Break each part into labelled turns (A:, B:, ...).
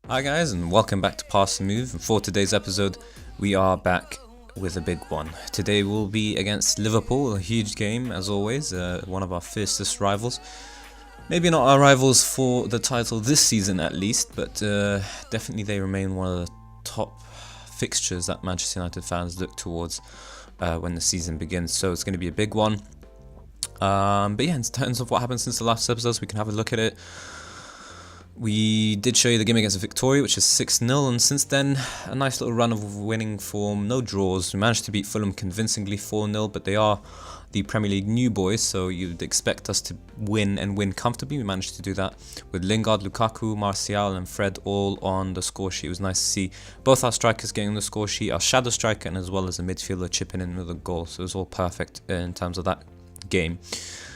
A: Hi guys, and welcome back to Pass and Move. And for today's episode, we are back with a big one. Today we'll be against Liverpool, a huge game as always, one of our fiercest rivals. Maybe not our rivals for the title this season at least, but definitely they remain one of the top fixtures that Manchester United fans look towards when the season begins. So it's going to be a big one. But yeah, in terms of what happened since the last episodes, we can have a look at it. We did show you the game against Victoria, which is 6-0, and since then, a nice little run of winning form, no draws. We managed to beat Fulham convincingly 4-0, but they are the Premier League new boys, so you'd expect us to win and win comfortably. We managed to do that with Lingard, Lukaku, Martial and Fred all on the score sheet. It was nice to see both our strikers getting on the score sheet, our shadow striker, and as well as a midfielder chipping in with a goal, so it was all perfect in terms of that game.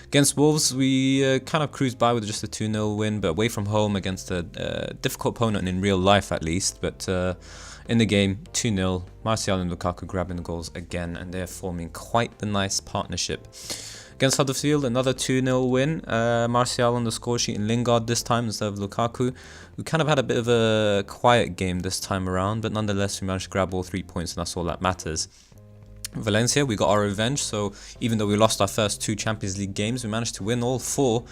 A: Against Wolves, we kind of cruised by with just a 2-0 win, but away from home against a difficult opponent in real life at least. But in the game, 2-0, Martial and Lukaku grabbing the goals again, and they're forming quite the nice partnership. Against Huddersfield, another 2-0 win, Martial on the score sheet and Lingard this time instead of Lukaku. We kind of had a bit of a quiet game this time around, but nonetheless we managed to grab all 3 points, and that's all that matters. Valencia, we got our revenge, so even though we lost our first 2 Champions League games, we managed to win all 4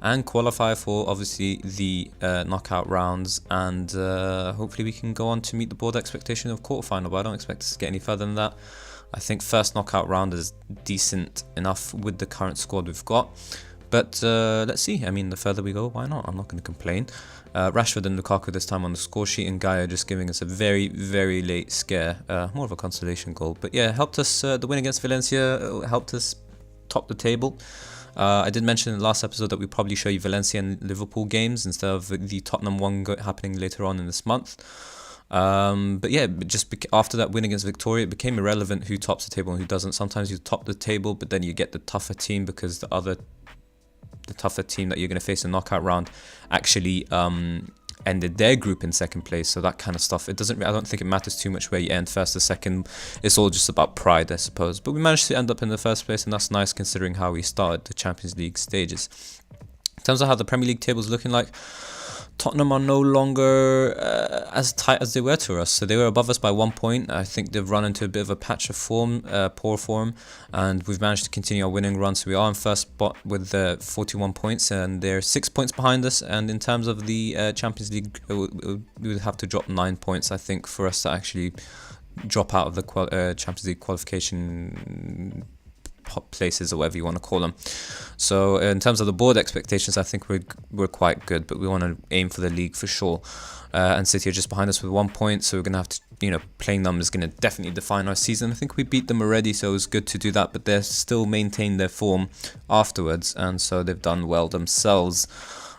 A: and qualify for obviously the knockout rounds, and hopefully we can go on to meet the board expectation of quarterfinal, but I don't expect us to get any further than that. I think first knockout round is decent enough with the current squad we've got, but let's see. I mean, the further we go, why not? I'm not going to complain. Rashford and Lukaku this time on the score sheet, and Gaia just giving us a very, very late scare. More of a consolation goal. But yeah, helped us, the win against Valencia helped us top the table. I did mention in the last episode that we probably show you Valencia and Liverpool games instead of the Tottenham one happening later on in this month. But yeah, just after that win against Victoria, it became irrelevant who tops the table and who doesn't. Sometimes you top the table, but then you get the tougher team because the tougher team that you're going to face in the knockout round actually ended their group in second place. So that kind of stuff, I don't think it matters too much where you end first or second. It's all just about pride, I suppose. But we managed to end up in the first place, and that's nice considering how we started the Champions League stages. In terms of how the Premier League table is looking like, Tottenham are no longer as tight as they were to us. So they were above us by 1 point. I think they've run into a bit of a patch of form, poor form, and we've managed to continue our winning run. So we are in first spot with 41 points, and they're 6 points behind us. And in terms of the Champions League, we would have to drop 9 points, I think, for us to actually drop out of the Champions League qualification places or whatever you want to call them. So in terms of the board expectations, I think we're quite good, but we want to aim for the league for sure. And City are just behind us with 1 point, so we're going to have to, playing them is going to definitely define our season. I think we beat them already, so it was good to do that, but they're still maintained their form afterwards, and so they've done well themselves.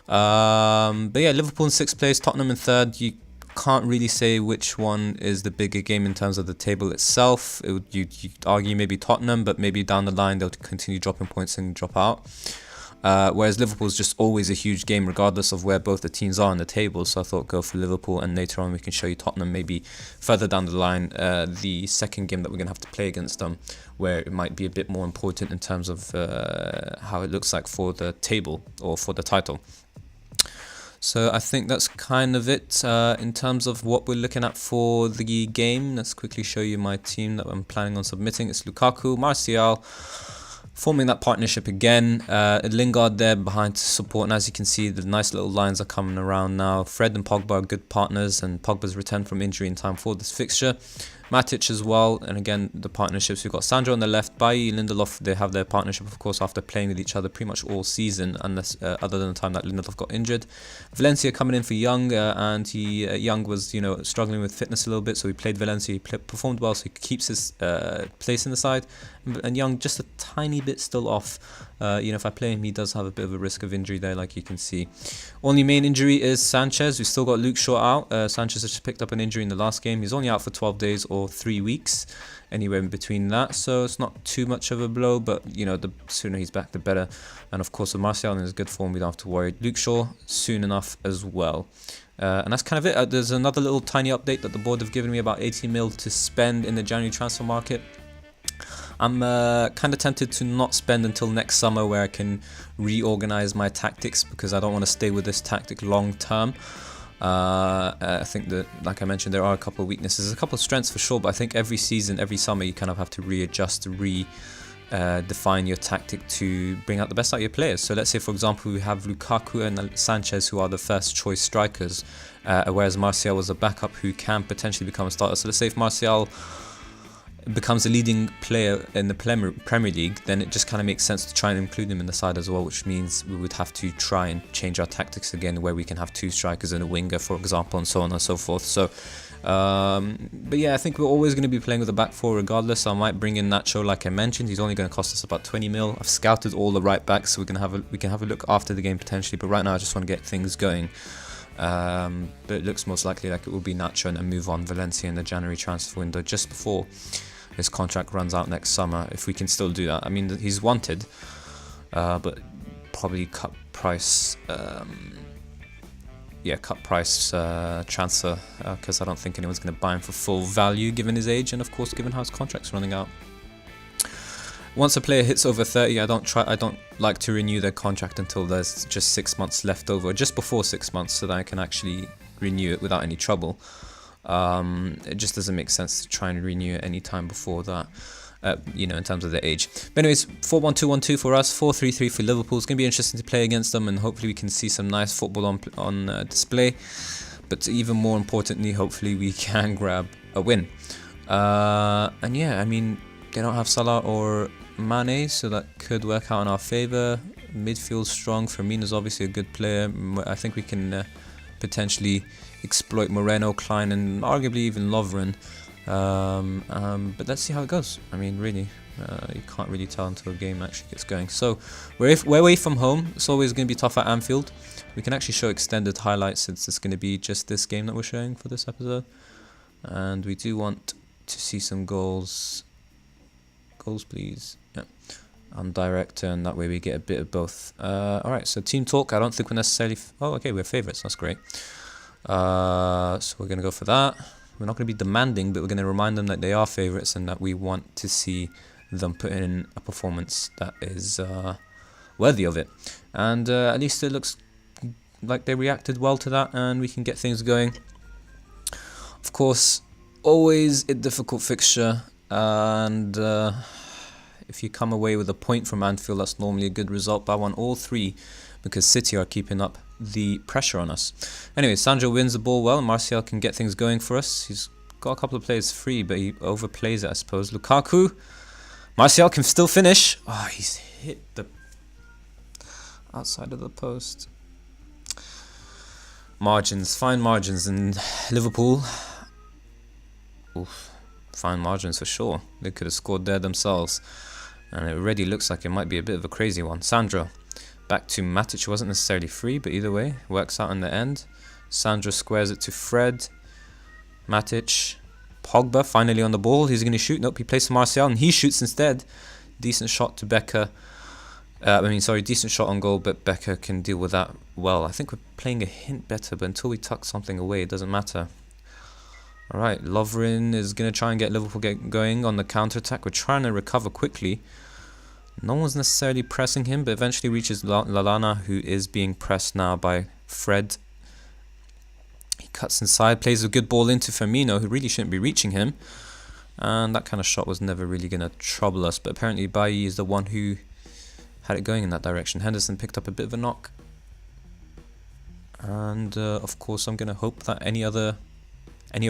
A: But yeah, Liverpool in 6th place, Tottenham in 3rd. You can't really say which one is the bigger game in terms of the table itself. You'd argue maybe Tottenham, but maybe down the line they'll continue dropping points and drop out. Whereas Liverpool's just always a huge game regardless of where both the teams are on the table. So I thought go for Liverpool, and later on we can show you Tottenham maybe further down the line, the second game that we're going to have to play against them, where it might be a bit more important in terms of how it looks like for the table or for the title. So I think that's kind of it in terms of what we're looking at for the game. Let's quickly show you my team that I'm planning on submitting. It's Lukaku, Martial, forming that partnership again. Lingard there behind to support, and as you can see, the nice little lines are coming around now. Fred and Pogba are good partners, and Pogba's returned from injury in time for this fixture. Matic as well, and again the partnerships, we've got Sandro on the left, Bailly, Lindelof, they have their partnership of course after playing with each other pretty much all season, unless other than the time that Lindelof got injured. Valencia coming in for Young, and Young was struggling with fitness a little bit, so he played Valencia, he performed well, so he keeps his place in the side, and Young just a tiny bit still off. If I play him, he does have a bit of a risk of injury there, like you can see. Only main injury is Sanchez. We've still got Luke Shaw out. Sanchez has just picked up an injury in the last game. He's only out for 12 days or 3 weeks, anywhere in between that. So it's not too much of a blow, but the sooner he's back, the better. And of course, with Martial in his good form, we don't have to worry. Luke Shaw soon enough as well. And that's kind of it. There's another little tiny update that the board have given me about 80 mil to spend in the January transfer market. I'm kind of tempted to not spend until next summer, where I can reorganize my tactics, because I don't want to stay with this tactic long term. I think that, like I mentioned, there are a couple of weaknesses, a couple of strengths for sure, but I think every season, every summer, you kind of have to readjust, define your tactic to bring out the best out of your players. So let's say, for example, we have Lukaku and Sanchez, who are the first choice strikers, whereas Martial was a backup who can potentially become a starter. So let's say if Martial becomes a leading player in the Premier League, then it just kind of makes sense to try and include him in the side as well, which means we would have to try and change our tactics again, where we can have 2 strikers and a winger, for example, and so on and so forth. So but yeah, I think we're always going to be playing with a back 4 regardless. I might bring in Nacho, like I mentioned. He's only going to cost us about 20 mil. I've scouted all the right backs, so we can have a look after the game potentially, but right now I just want to get things going. But it looks most likely like it will be Nacho and then move on Valencia in the January transfer window, just before his contract runs out next summer, if we can still do that. I mean, he's wanted, but probably cut price transfer, because I don't think anyone's going to buy him for full value given his age, and of course given how his contract's running out. Once a player hits over 30, I don't like to renew their contract until there's just 6 months left over, just before 6 months, so that I can actually renew it without any trouble. It just doesn't make sense to try and renew it any time before that, in terms of the age. But anyways, 4-1-2-1-2 for us, 4-3-3 for Liverpool. It's going to be interesting to play against them, and hopefully we can see some nice football on display. But even more importantly, hopefully we can grab a win. And yeah, I mean, they don't have Salah or Mane, so that could work out in our favour. Midfield strong. Firmino's obviously a good player. I think we can potentially exploit Moreno, Klein, and arguably even Lovren. But let's see how it goes. I mean, really, you can't really tell until the game actually gets going. So we're away from home. It's always going to be tough at Anfield. We can actually show extended highlights, since it's going to be just this game that we're showing for this episode. And we do want to see some goals. Goals, please. Yeah. On direct, and that way we get a bit of both. Alright, so team talk. I don't think we're necessarily... Oh, okay, we're favourites. That's great. So we're going to go for that. We're not going to be demanding, but we're going to remind them that they are favourites and that we want to see them put in a performance that is worthy of it. And at least it looks like they reacted well to that, and we can get things going. Of course, always a difficult fixture, and if you come away with a point from Anfield, that's normally a good result. But I want all 3 because City are keeping up the pressure on us. Anyway, Sandro wins the ball well. Martial can get things going for us. He's got a couple of players free, but he overplays it, I suppose. Lukaku. Martial can still finish. Oh, he's hit the outside of the post. Margins, fine margins in Liverpool. Oof, fine margins for sure. They could have scored there themselves. And it already looks like it might be a bit of a crazy one. Sandro. Back to Matic, who wasn't necessarily free, but either way, works out in the end. Sandro squares it to Fred. Matic. Pogba finally on the ball. He's going to shoot. Nope, he plays to Martial, and he shoots instead. Decent shot to Becker. Decent shot on goal, but Becker can deal with that well. I think we're playing a hint better, but until we tuck something away, it doesn't matter. Alright, Lovren is going to try and get Liverpool going on the counter-attack. We're trying to recover quickly. No one's necessarily pressing him, but eventually reaches Lallana, who is being pressed now by Fred. He cuts inside, plays a good ball into Firmino, who really shouldn't be reaching him. And that kind of shot was never really going to trouble us, but apparently Bailly is the one who had it going in that direction. Henderson picked up a bit of a knock. And of course I'm going to hope that any of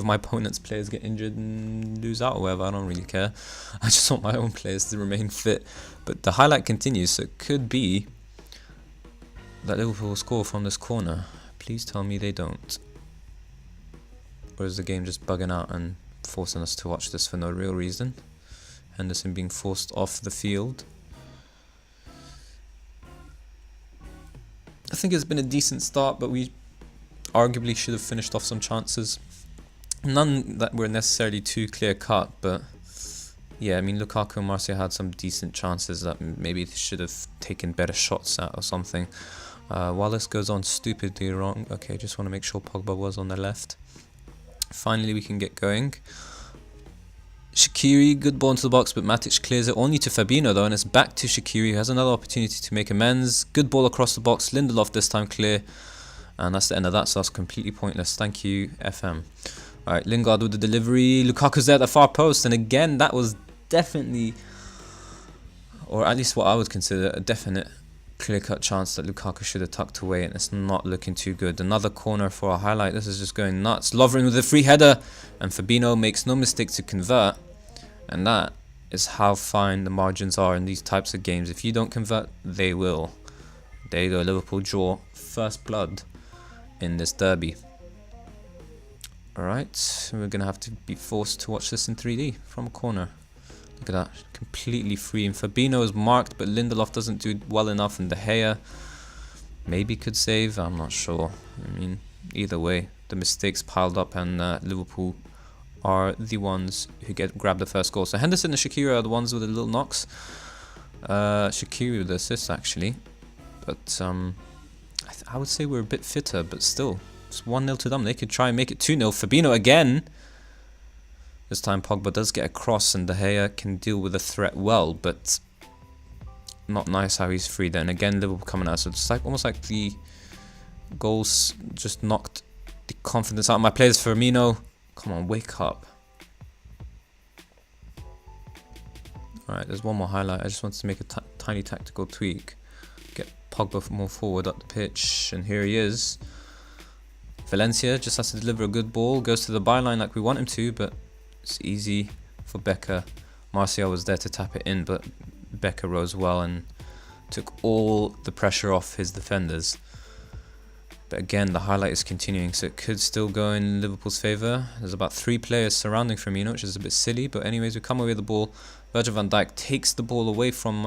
A: my opponent's players get injured and lose out or whatever. I don't really care. I just want my own players to remain fit. But the highlight continues, so it could be that Liverpool will score from this corner. Please tell me they don't. Or is the game just bugging out and forcing us to watch this for no real reason? Henderson being forced off the field. I think it's been a decent start, but we arguably should have finished off some chances. None that were necessarily too clear cut, but yeah, I mean, Lukaku and Martial had some decent chances that maybe they should have taken better shots at or something. While this goes on stupidly wrong, okay, just want to make sure Pogba was on the left. Finally, we can get going. Shaqiri, good ball into the box, but Matic clears it only to Fabinho though, and it's back to Shaqiri, who has another opportunity to make amends. Good ball across the box, Lindelof this time clear. And that's the end of that, so that's completely pointless. Thank you, FM. Alright, Lingard with the delivery. Lukaku's there at the far post, and again, that was definitely, or at least what I would consider a definite clear-cut chance that Lukaku should have tucked away, and it's not looking too good. Another corner for a highlight. This is just going nuts. Lovren with a free header, and Fabinho makes no mistake to convert, and that is how fine the margins are in these types of games. If you don't convert, they will. There you go, Liverpool draw first blood in this derby. Alright, we're going to have to be forced to watch this in 3D from a corner. Look at that, completely free. And Fabinho is marked, but Lindelof doesn't do well enough, and De Gea maybe could save, I'm not sure. I mean, either way, the mistakes piled up, and Liverpool are the ones who grab the first goal. So Henderson and Shaqiri are the ones with the little knocks. Shaqiri with the assist, actually. But I would say we're a bit fitter, but still. It's 1-0 to them. They could try and make it 2-0. Fabinho again. This time Pogba does get a cross, and De Gea can deal with the threat well, but not nice how he's free there. And again, Liverpool coming out. So it's like almost like the goals just knocked the confidence out of my players. Firmino, come on, wake up. Alright, there's one more highlight. I just wanted to make a tiny tactical tweak. Get Pogba more forward up the pitch, and here he is. Valencia just has to deliver a good ball, goes to the byline like we want him to, but it's easy for Becker. Martial was there to tap it in, but Becker rose well and took all the pressure off his defenders. But again, the highlight is continuing, so it could still go in Liverpool's favour. There's about 3 players surrounding Firmino, which is a bit silly, but anyways, we come away with the ball. Virgil van Dijk takes the ball away from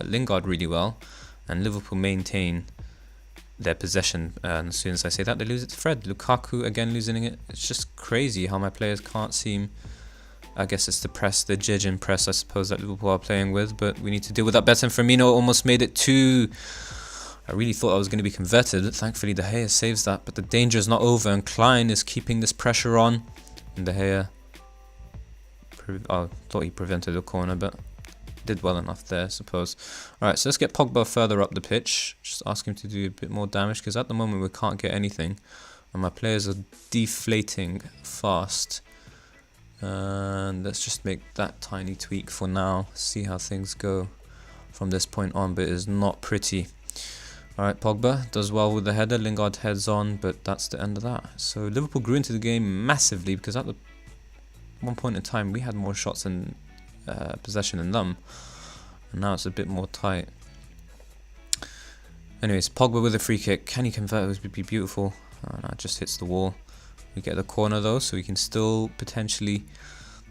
A: Lingard really well, and Liverpool maintain their possession, and as soon as I say that, they lose it to Fred. Lukaku again losing it. It's just crazy how my players can't seem, I guess it's the press, the judging press I suppose that Liverpool are playing with, but we need to deal with that better. And Firmino almost made it 2. I really thought I was going to be converted. Thankfully De Gea saves that, but the danger is not over, and Klein is keeping this pressure on, and De Gea thought he prevented the corner, but did well enough there, I suppose. Alright, so let's get Pogba further up the pitch. Just ask him to do a bit more damage, because at the moment we can't get anything. And my players are deflating fast. And let's just make that tiny tweak for now. See how things go from this point on, but it is not pretty. Alright, Pogba does well with the header. Lingard heads on, but that's the end of that. So Liverpool grew into the game massively, because at one point in time we had more shots and possession than them, and now it's a bit more tight. Anyways, Pogba with a free kick. Can he convert? It would be beautiful. No, it just hits the wall. We get the corner though, so we can still potentially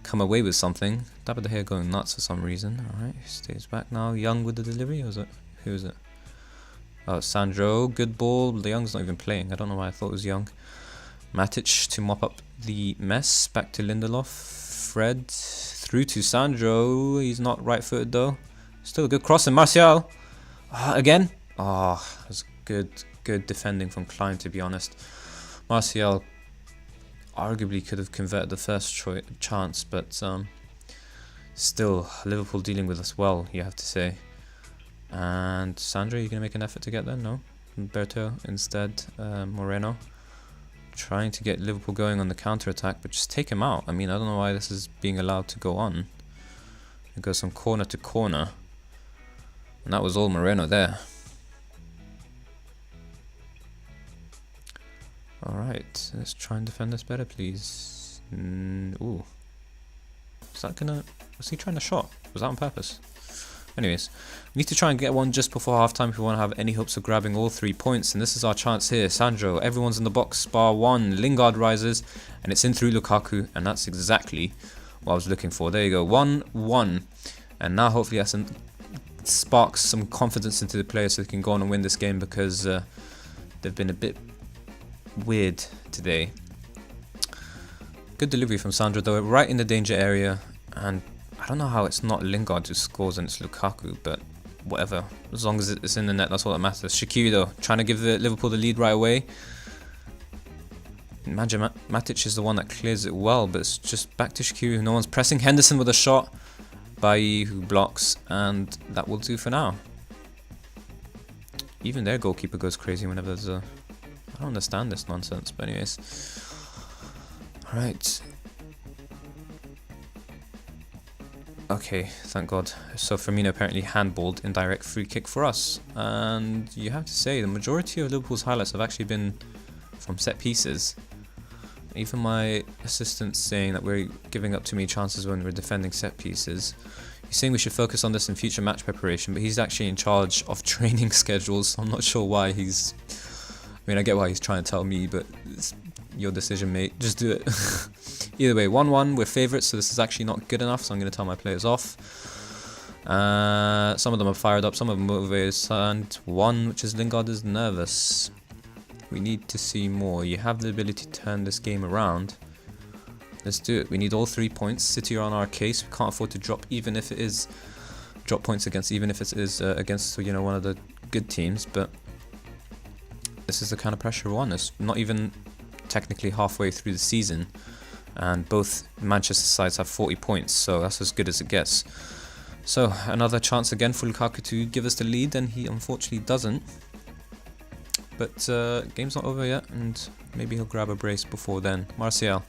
A: come away with something. David De Gea going nuts for some reason. Alright, stays back now. Young with the delivery, or was it? Who is it? Oh, Sandro. Good ball. The Young's not even playing. I don't know why I thought it was Young. Matic to mop up the mess. Back to Lindelof. Fred through to Sandro. He's not right-footed though. Still a good cross, and Martial again. That's good defending from Klein, to be honest. Martial arguably could have converted the first chance, but still Liverpool dealing with us well, you have to say. And Sandro, you gonna make an effort to get there? No. Berto instead. Moreno trying to get Liverpool going on the counter-attack, but just take him out. I mean, I don't know why this is being allowed to go on. It goes from corner to corner, and that was all Moreno there. Alright, let's try and defend this better, please. Ooh. Was he trying to shot? Was that on purpose? Anyways, we need to try and get one just before half-time if we want to have any hopes of grabbing all 3 points. And this is our chance here. Sandro, everyone's in the box, bar 1. Lingard rises, and it's in through Lukaku. And that's exactly what I was looking for. There you go, 1-1. And now hopefully that sparks some confidence into the players so they can go on and win this game, because they've been a bit weird today. Good delivery from Sandro though, right in the danger area. And I don't know how it's not Lingard who scores and it's Lukaku, but whatever. As long as it's in the net, that's all that matters. Shaqiri though, trying to give Liverpool the lead right away. Imagine Matic is the one that clears it well, but it's just back to Shaqiri. No one's pressing. Henderson with a shot. Bailly who blocks, and that will do for now. Even their goalkeeper goes crazy whenever there's a... I don't understand this nonsense, but anyways. Alright. Okay, thank God. So Firmino apparently handballed, indirect free kick for us. And you have to say, the majority of Liverpool's highlights have actually been from set pieces. Even my assistant's saying that we're giving up too many chances when we're defending set pieces. He's saying we should focus on this in future match preparation, but he's actually in charge of training schedules, so I'm not sure why he's... I mean, I get why he's trying to tell me, but it's your decision, mate. Just do it. Either way, 1-1, we're favourites, so this is actually not good enough, so I'm going to tell my players off. Some of them are fired up, some of them motivated, and one, which is Lingard, is nervous. We need to see more. You have the ability to turn this game around. Let's do it. We need all 3 points. City are on our case. We can't afford to drop, even if it is drop points against, even if it is against, you know, one of the good teams. But this is the kind of pressure we're on. It's not even technically halfway through the season, and both Manchester sides have 40 points, so that's as good as it gets. So another chance again for Lukaku to give us the lead, and he unfortunately doesn't. But game's not over yet, and maybe he'll grab a brace before then. Martial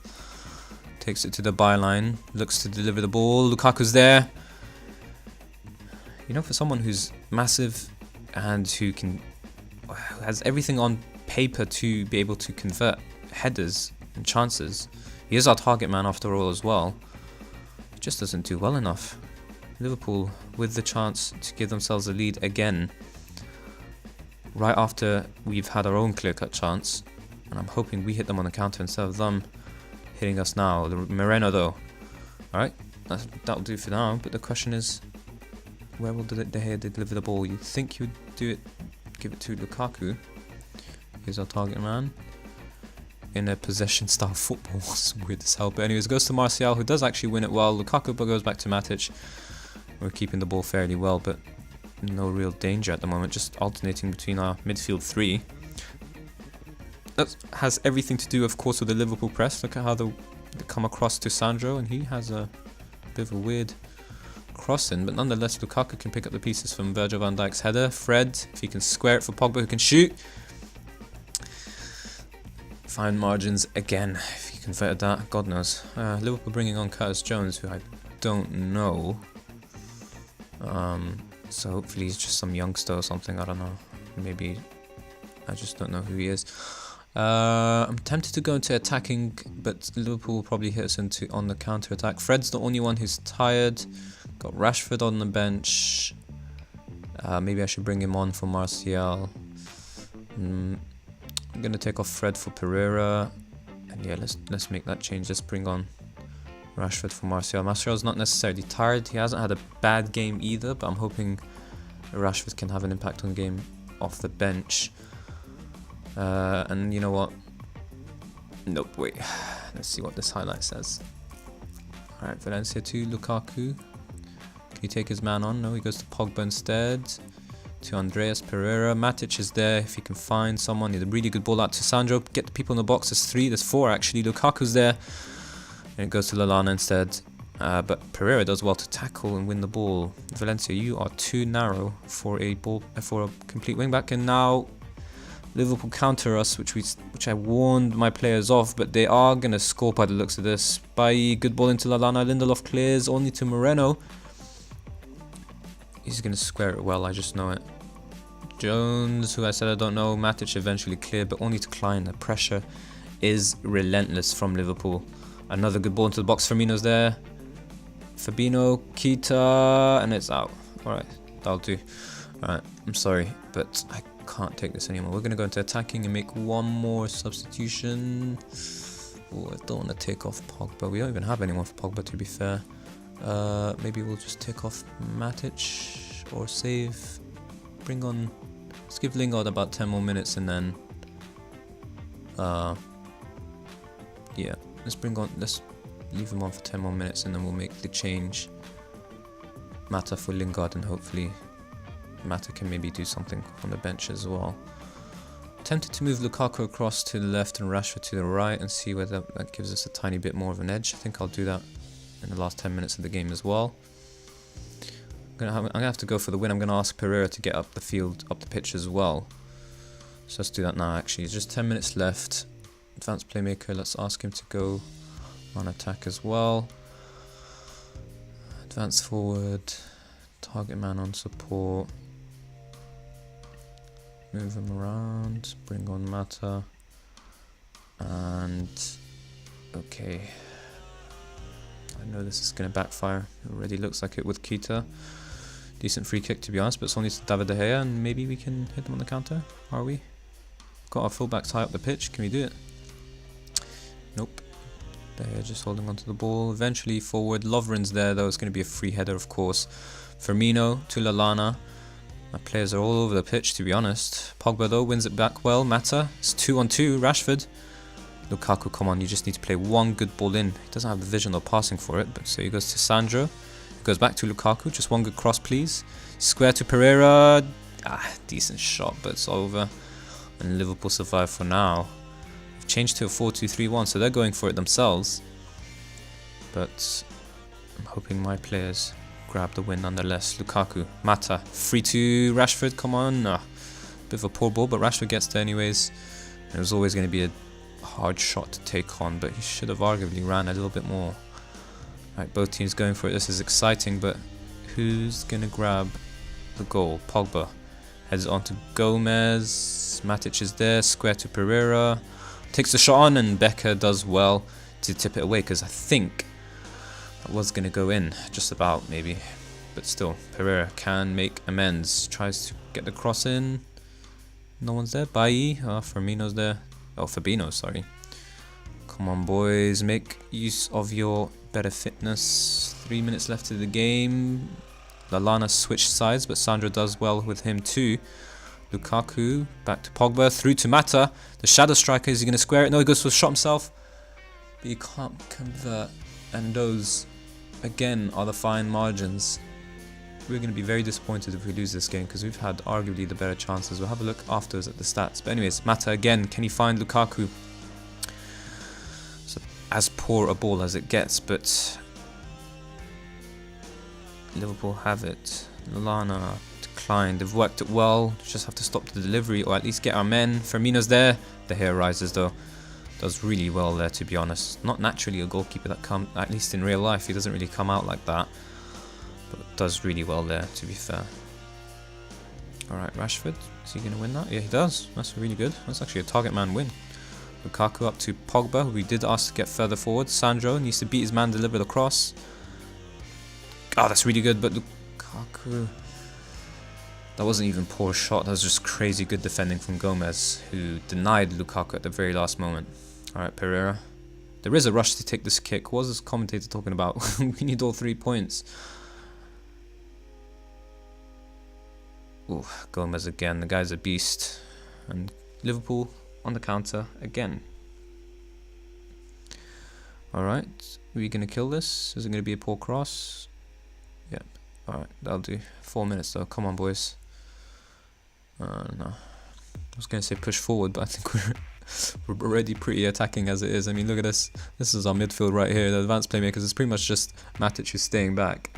A: takes it to the byline, looks to deliver the ball. Lukaku's there. You know, for someone who's massive and who has everything on paper to be able to convert headers and chances, he is our target man after all as well. He just doesn't do well enough. Liverpool with the chance to give themselves a lead again, right after we've had our own clear-cut chance, and I'm hoping we hit them on the counter instead of them hitting us now. The Moreno though. Alright, that'll do for now, but the question is, where will De Gea deliver the ball? You'd think he would do it, give it to Lukaku. He's our target man. In a possession style football. It's weird as hell. But anyways, goes to Martial, who does actually win it well. Lukaku goes back to Matic. We're keeping the ball fairly well, but no real danger at the moment, just alternating between our midfield three. That has everything to do, of course, with the Liverpool press. Look at how they come across to Sandro, and he has a bit of a weird crossing, but nonetheless Lukaku can pick up the pieces from Virgil van Dijk's header. Fred, if he can square it for Pogba, who can shoot. Fine margins again, if he converted that, God knows. Liverpool bringing on Curtis Jones, who I don't know. So hopefully he's just some youngster or something, I don't know. Maybe, I just don't know who he is. I'm tempted to go into attacking, but Liverpool will probably hit us on the counter attack. Fred's the only one who's tired. Got Rashford on the bench. Maybe I should bring him on for Martial. I'm gonna take off Fred for Pereira, and yeah, let's make that change. Let's bring on Rashford for Martial. Martial's not necessarily tired. He hasn't had a bad game either, but I'm hoping Rashford can have an impact on the game off the bench. And you know what? Nope, wait. Let's see what this highlight says. Alright, Valencia to Lukaku. Can he take his man on? No, he goes to Pogba instead. To Andreas Pereira. Matic is there if he can find someone. He had a really good ball out to Sandro. Get the people in the box. There's four actually. Lukaku's there. And it goes to Lallana instead. But Pereira does well to tackle and win the ball. Valencia, you are too narrow for a complete wingback. And now Liverpool counter us, which I warned my players of, but they are gonna score by the looks of this. Bailly, good ball into Lallana. Lindelof clears only to Moreno. He's gonna square it well, I just know it. Jones, who I said I don't know. Matic eventually cleared, but only to Klein. The pressure is relentless from Liverpool. Another good ball into the box. Firmino's there. Fabinho, Keita, and it's out. Alright, that'll do. Alright, I'm sorry, but I can't take this anymore. We're going to go into attacking and make one more substitution. Oh, I don't want to take off Pogba. We don't even have anyone for Pogba, to be fair. Maybe we'll just take off Matic or save. Bring on... Let's give Lingard about 10 more minutes and then... yeah, let's leave him on for 10 more minutes and then we'll make the change. Mata for Lingard, and hopefully Mata can maybe do something on the bench as well. Tempted to move Lukaku across to the left and Rashford to the right and see whether that gives us a tiny bit more of an edge. I think I'll do that in the last 10 minutes of the game as well. I'm gonna have to go for the win. I'm gonna ask Pereira to get up the field, up the pitch as well. So let's do that now actually. Just 10 minutes left. Advanced playmaker, let's ask him to go on attack as well. Advance forward. Target man on support. Move him around. Bring on Mata. And okay. I know this is going to backfire. It already looks like it with Keita. Decent free kick to be honest, but it's only to David De Gea and maybe we can hit them on the counter. Are we? Got our fullbacks high up the pitch. Can we do it? Nope. De Gea just holding onto the ball. Eventually forward. Lovren's there though. It's going to be a free header of course. Firmino to Lallana. My players are all over the pitch to be honest. Pogba though wins it back well. Mata. It's 2-on-2. Rashford. Lukaku, come on, you just need to play one good ball in. He doesn't have the vision or passing for it, but so he goes to Sandro. He goes back to Lukaku, just one good cross please. Square to Pereira. Decent shot, but it's over. And Liverpool survive for now. We've changed to a 4-2-3-1, so they're going for it themselves. But I'm hoping my players grab the win nonetheless. Lukaku, Mata, free to Rashford, come on. Bit of a poor ball, but Rashford gets there anyways. It was always going to be a hard shot to take on, but he should have arguably ran a little bit more. Right, both teams going for it. This is exciting, but who's gonna grab the goal? Pogba heads on to Gomez. Matic is there. Square to Pereira. Takes the shot on, and Becker does well to tip it away because I think that was gonna go in, just about maybe, but still Pereira can make amends. Tries to get the cross in. No one's there. Bailly. Firmino's there. Oh, Fabinho, sorry. Come on, boys. Make use of your better fitness. 3 minutes left of the game. Lallana switched sides, but Sandro does well with him too. Lukaku, back to Pogba, through to Mata. The shadow striker, is he going to square it? No, he goes for a shot himself. But you can't convert. And those, again, are the fine margins. We're going to be very disappointed if we lose this game because we've had arguably the better chances. We'll have a look afterwards at the stats. But anyways, Mata again. Can he find Lukaku? So as poor a ball as it gets, but Liverpool have it. Lallana declined. They've worked it well. Just have to stop the delivery or at least get our men. Firmino's there. De Gea rises though. Does really well there to be honest. Not naturally a goalkeeper that comes, at least in real life, he doesn't really come out like that. But does really well there, to be fair. Alright, Rashford. Is he going to win that? Yeah, he does. That's really good. That's actually a target man win. Lukaku up to Pogba, who we did ask to get further forward. Sandro needs to beat his man, deliver the cross. Oh, that's really good, but Lukaku... That wasn't even a poor shot. That was just crazy good defending from Gomez, who denied Lukaku at the very last moment. Alright, Pereira. There is a rush to take this kick. What was this commentator talking about? We need all 3 points. Ooh, Gomez again. The guy's a beast. And Liverpool on the counter again. Alright. Are we going to kill this? Is it going to be a poor cross? Yep. Alright, that'll do. 4 minutes though. Come on, boys. No. I was going to say push forward, but I think we're already pretty attacking as it is. I mean, look at this. This is our midfield right here. The advanced playmakers. It's pretty much just Matic who's staying back.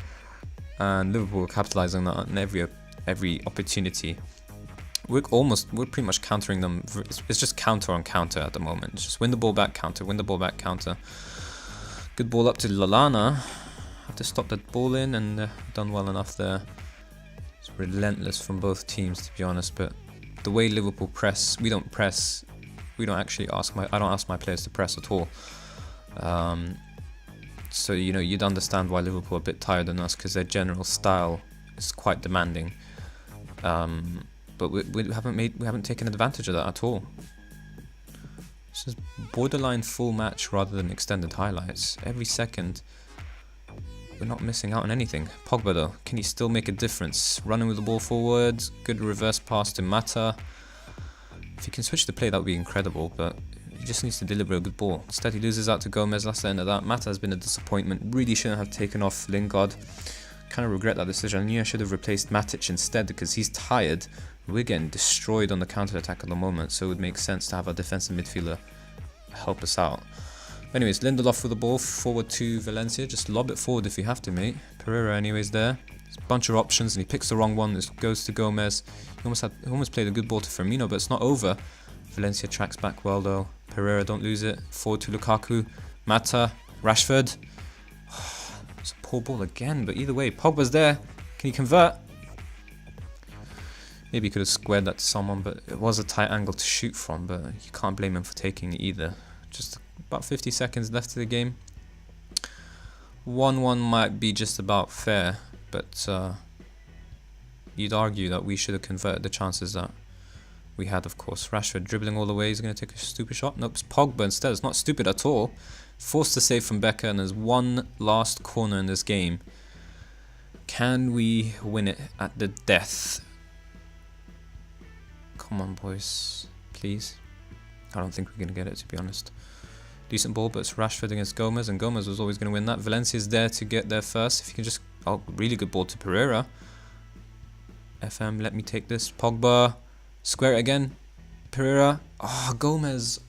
A: And Liverpool capitalising on that in every opportunity. We're pretty much countering them. It's just counter on counter at the moment. It's just win the ball back, counter, win the ball back, counter. Good ball up to Lallana. Have to stop that ball in, and done well enough there. It's relentless from both teams, to be honest. But the way Liverpool press, we don't press. We don't actually I don't ask my players to press at all. So you know, you'd understand why Liverpool are a bit tired than us, because their general style is quite demanding. But we haven't taken advantage of that at all. This is borderline full match rather than extended highlights. Every second, we're not missing out on anything. Pogba though, can he still make a difference? Running with the ball forward, good reverse pass to Mata. If he can switch the play, that would be incredible, but he just needs to deliver a good ball. Instead he loses out to Gomez. That's the end of that. Mata has been a disappointment. Really shouldn't have taken off Lingard. Kind of regret that decision. I knew I should have replaced Matic instead because he's tired. We're getting destroyed on the counter-attack at the moment, so it would make sense to have a defensive midfielder help us out. Anyways, Lindelof with the ball forward to Valencia. Just lob it forward if you have to, mate. Pereira anyways there. There's a bunch of options and he picks the wrong one. This goes to Gomez. He almost played a good ball to Firmino, but it's not over. Valencia tracks back well though. Pereira, don't lose it. Forward to Lukaku. Mata. Rashford. It's a poor ball again, but either way, Pogba's there. Can he convert? Maybe he could have squared that to someone, but it was a tight angle to shoot from, but you can't blame him for taking it either. Just about 50 seconds left of the game. 1-1 might be just about fair, but you'd argue that we should have converted the chances that we had, of course. Rashford dribbling all the way. He's going to take a stupid shot. Nope, it's Pogba instead. It's not stupid at all. Forced to save from Becker, and there's one last corner in this game. Can we win it at the death? Come on, boys. Please. I don't think we're going to get it, to be honest. Decent ball, but it's Rashford against Gomez, and Gomez was always going to win that. Valencia's there to get there first. If you can just... Oh, really good ball to Pereira. FM, let me take this. Pogba. Square it again. Pereira. Oh, Gomez.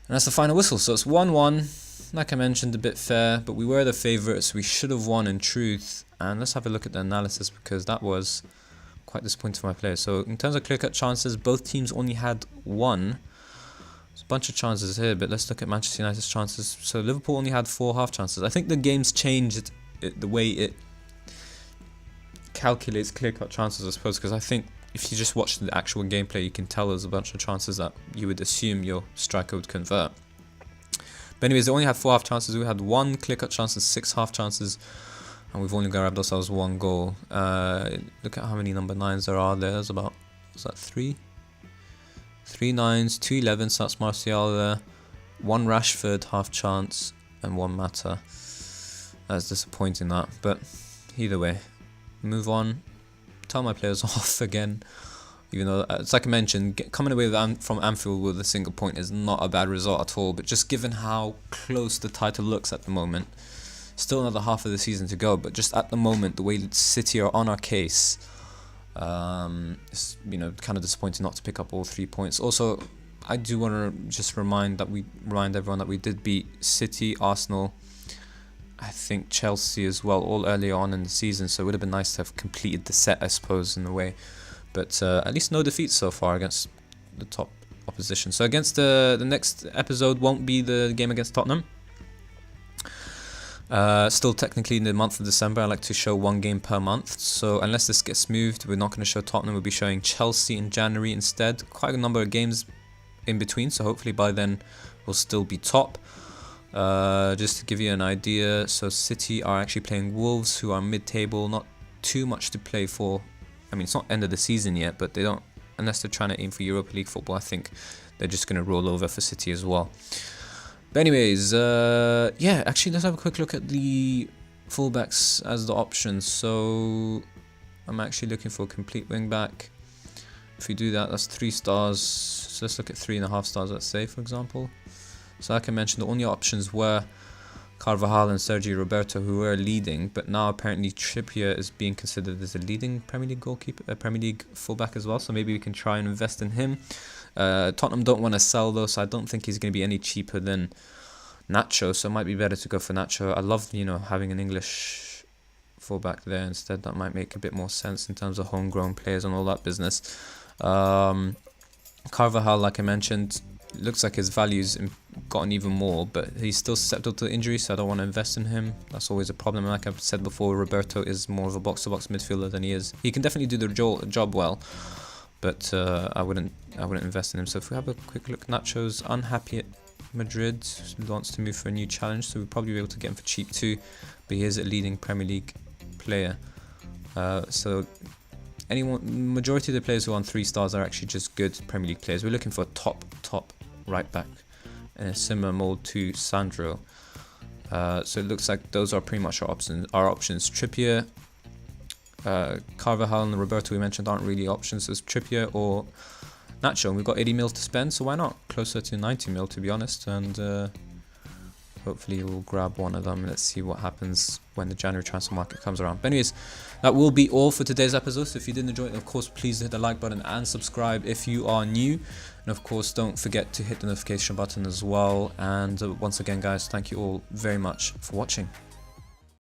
A: And that's the final whistle. So it's 1-1. Like I mentioned, a bit fair, but we were the favourites. We should have won in truth. And let's have a look at the analysis, because that was quite disappointing for my players. So in terms of clear-cut chances, both teams only had one. There's a bunch of chances here, but let's look at Manchester United's chances. So Liverpool only had 4 half chances. I think the game's changed the way it calculates clear-cut chances, I suppose, because I think if you just watch the actual gameplay, you can tell there's a bunch of chances that you would assume your striker would convert. But anyways, they only had 4 half chances. We had 1 clear-cut chance and 6 half chances, and we've only grabbed ourselves 1 goal. Look at how many number 9s there are there. There's about, was that 3? 3 9s, 2 11s, that's Martial there. 1 Rashford half chance, and 1 Mata. That's disappointing, that. But either way, move on. Tell my players off again, even though it's like I mentioned, coming away from Anfield with a single point is not a bad result at all, but just given how close the title looks at the moment, still another half of the season to go, but just at the moment, the way City are on our case, it's, you know, kind of disappointing not to pick up all 3 points. Also, I do want to just remind everyone that we did beat City, Arsenal, I think Chelsea as well, all early on in the season, so it would have been nice to have completed the set, I suppose, in a way. But at least no defeats so far against the top opposition. So against the next episode won't be the game against Tottenham. Still technically in the month of December, I like to show 1 game per month. So unless this gets moved, we're not going to show Tottenham. We'll be showing Chelsea in January instead. Quite a number of games in between, so hopefully by then we'll still be top. Just to give you an idea, so City are actually playing Wolves, who are mid-table, not too much to play for. I mean, it's not end of the season yet, but they don't, unless they're trying to aim for Europa League football, I think they're just going to roll over for City as well. But anyways, yeah, actually let's have a quick look at the fullbacks as the options. So I'm actually looking for a complete wing back. If we do that, that's 3 stars. So let's look at 3.5 stars, let's say, for example. So like I mentioned, the only options were Carvajal and Sergio Roberto, who were leading, but now apparently Trippier is being considered as a leading Premier League goalkeeper, Premier League fullback as well. So maybe we can try and invest in him. Tottenham don't want to sell though, so I don't think he's going to be any cheaper than Nacho. So it might be better to go for Nacho. I love, you know, having an English fullback there instead. That might make a bit more sense in terms of homegrown players and all that business. Carvajal, like I mentioned, looks like his value's gotten even more, but he's still susceptible to injury, so I don't want to invest in him. That's always a problem. Like I've said before, Roberto is more of a box-to-box midfielder than he is. He can definitely do the job well, but I wouldn't invest in him. So if we have a quick look, Nacho's unhappy at Madrid, wants to move for a new challenge, so we'll probably be able to get him for cheap too, but he is a leading Premier League player. So majority of the players who are on 3 stars are actually just good Premier League players. We're looking for a top right back in a similar mold to Sandro. So it looks like those are pretty much our options. Trippier, Carvajal and Roberto we mentioned aren't really options. So it's Trippier or Nacho, and we've got 80 mil to spend, so why not? Closer to 90 mil to be honest, and hopefully we'll grab one of them. Let's see what happens when the January transfer market comes around. But anyways, that will be all for today's episode. So if you did enjoy it, of course, please hit the like button and subscribe if you are new. And of course, don't forget to hit the notification button as well. And once again, guys, thank you all very much for watching.